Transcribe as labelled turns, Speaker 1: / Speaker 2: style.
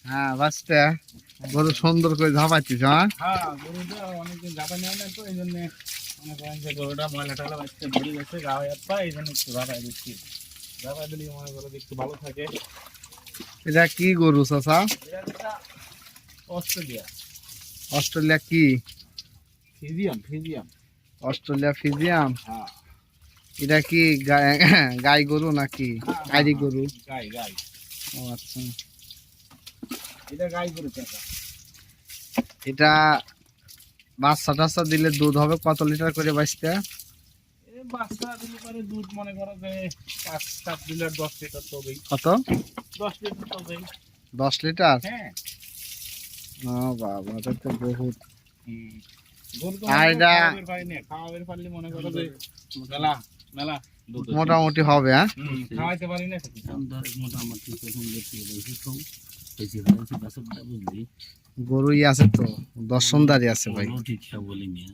Speaker 1: হ্যাঁ বাঁচতে গরু সুন্দর করে ঝাপাচ্ছিস। হ্যাঁ
Speaker 2: হ্যাঁ, গরুটা অনেকদিন ঝাপা নেয় না, তো এই জন্য মনে করেন যে গরুটা ময়লা টয়লা বাচ্চা ভরে গেছে গা হাত পা, এই জন্য একটু ঝাপাই দিচ্ছি। ঝাপাই দিলে মনে করো যে একটু ভালো থাকে।
Speaker 1: এটা কি গরু চাচা?
Speaker 2: এটা একটা অস্ট্রেলিয়া।
Speaker 1: অস্ট্রেলিয়া কি?
Speaker 2: ফিজিয়াম, ফিজিয়াম।
Speaker 1: অস্ট্রেলিয়া ফিজিয়াম।
Speaker 2: হ্যাঁ
Speaker 1: এটা কি গাই গরু নাকি আইরি গরু?
Speaker 2: গাই গাই।
Speaker 1: ও আচ্ছা,
Speaker 2: এটা গাই গরু চাচা।
Speaker 1: এটা বাচ্চা টাচ্চা দিলে দুধ হবে কত লিটার করে বাঁচতে?
Speaker 2: এই বাচ্চা দিলে পরে দুধ মনে করো যে 5-7 লিটার 10 লিটার তবেই।
Speaker 1: কত?
Speaker 2: 10 লিটার তবেই।
Speaker 1: 10 লিটার?
Speaker 2: হ্যাঁ।
Speaker 1: ও বাবা, এটা তো বহুত।
Speaker 2: গরু তো
Speaker 1: আর এটা
Speaker 2: খাওয়াবের পারলে মনে করো যে মেলা মেলা দুধ হচ্ছে।
Speaker 1: মোটামুটি হবে। হ্যাঁ
Speaker 2: খাওয়াইতে পারি না
Speaker 3: মোটামুটি প্রথম দেখি বেশি কম বেশি হয়েছে গাছের বুঝলি
Speaker 1: গরুই আছে তো, দর্শনদারি আছে ভাই।
Speaker 3: ঠিক বলি নিয়ে